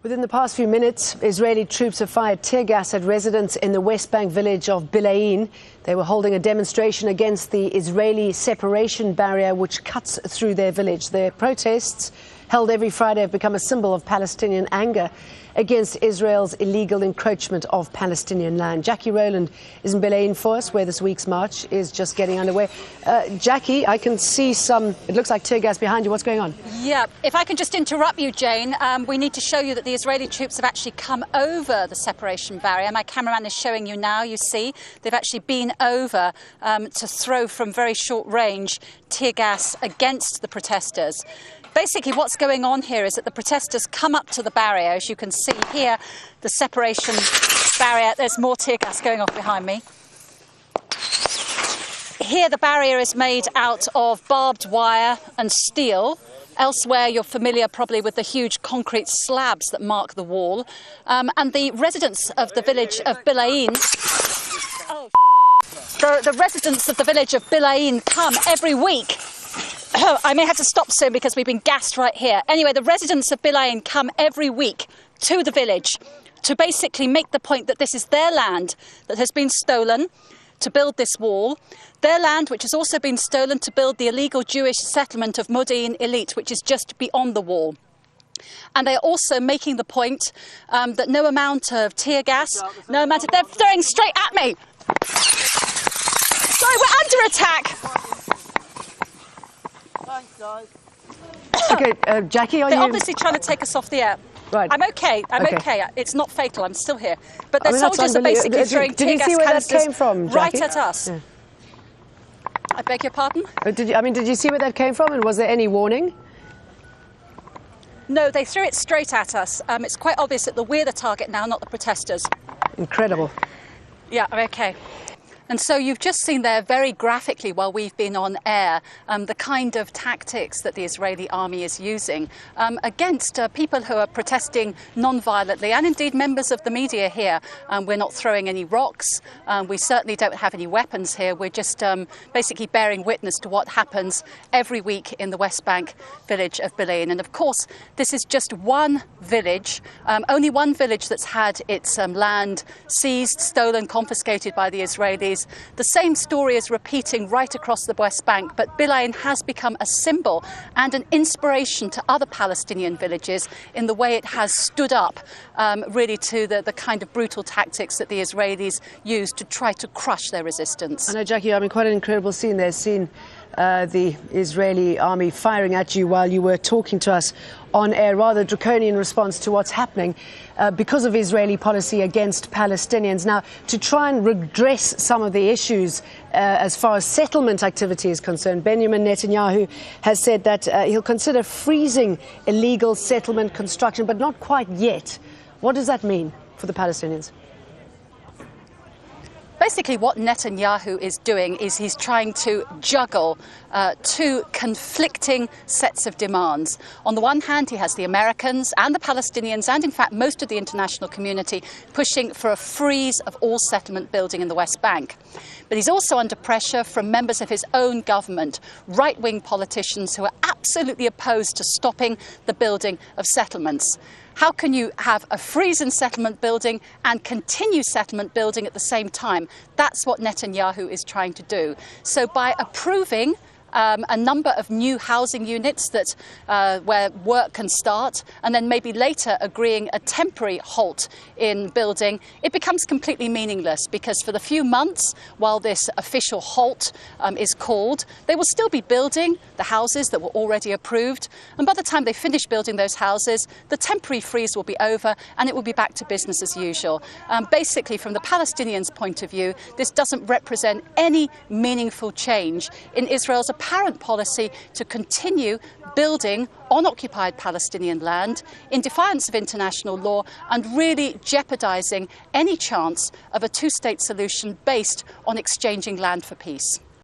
Within the past few minutes, Israeli troops have fired tear gas at residents in the West Bank village of Bilain. They were holding a demonstration against the Israeli separation barrier which cuts through their village. Their protests, held every Friday, have become a symbol of Palestinian anger against Israel's illegal encroachment of Palestinian land. Jackie Rowland is in Bilain for us, where this week's march is just getting underway. Jackie, I can see it looks like tear gas behind you. What's going on? Yeah, if I can just interrupt you, Jane, we need to show you that the Israeli troops have actually come over the separation barrier. My cameraman is showing you now, you see. They've actually been over to throw from very short range tear gas against the protesters. Basically, what's going on here is that the protesters come up to the barrier. As you can see here, the separation barrier. There's more tear gas going off behind me. Here, the barrier is made out of barbed wire and steel. Elsewhere, you're familiar probably with the huge concrete slabs that mark the wall. And the residents of the village of Bilain... The residents of the village of Bilain come every week. I may have to stop soon because we've been gassed right here. Anyway, the residents of Bilain come every week to the village to basically make the point that this is their land that has been stolen to build this wall, their land which has also been stolen to build the illegal Jewish settlement of Modi'in Illit, which is just beyond the wall. And they're also making the point that no amount of tear gas, no amount of... They're throwing straight at me! Sorry, we're under attack! Thanks, guys. Okay, Jackie, They're obviously trying to take us off the air. Right. I'm okay. It's not fatal. I'm still here. But the soldiers are basically throwing tear gas canisters right at us. Yeah. I beg your pardon? Did you see where that came from, and was there any warning? No, they threw it straight at us. It's quite obvious that we're the target now, not the protesters. Incredible. Yeah, okay. And so you've just seen there very graphically while we've been on air the kind of tactics that the Israeli army is using against people who are protesting non-violently, and indeed members of the media here. We're not throwing any rocks. We certainly don't have any weapons here. We're just basically bearing witness to what happens every week in the West Bank village of Bilain. And of course, this is just one village, only one village that's had its land seized, stolen, confiscated by the Israelis. The same story is repeating right across the West Bank, but Bilain has become a symbol and an inspiration to other Palestinian villages in the way it has stood up really to the kind of brutal tactics that the Israelis use to try to crush their resistance. I know, Jackie, quite an incredible scene there, the Israeli army firing at you while you were talking to us on air, rather draconian response to what's happening because of Israeli policy against Palestinians. Now, to try and redress some of the issues as far as settlement activity is concerned, Benjamin Netanyahu has said that he'll consider freezing illegal settlement construction, but not quite yet. What does that mean for the Palestinians? Basically, what Netanyahu is doing is he's trying to juggle two conflicting sets of demands. On the one hand, he has the Americans and the Palestinians, and in fact most of the international community, pushing for a freeze of all settlement building in the West Bank. But he's also under pressure from members of his own government, right-wing politicians who are absolutely opposed to stopping the building of settlements. How can you have a freeze in settlement building and continue settlement building at the same time? That's what Netanyahu is trying to do. So by approving a number of new housing units that where work can start, and then maybe later agreeing a temporary halt in building, it becomes completely meaningless, because for the few months while this official halt is called, they will still be building the houses that were already approved, and by the time they finish building those houses, the temporary freeze will be over and it will be back to business as usual. Basically, from the Palestinians' point of view, this doesn't represent any meaningful change in Israel's apparent policy to continue building on occupied Palestinian land in defiance of international law and really jeopardizing any chance of a two-state solution based on exchanging land for peace.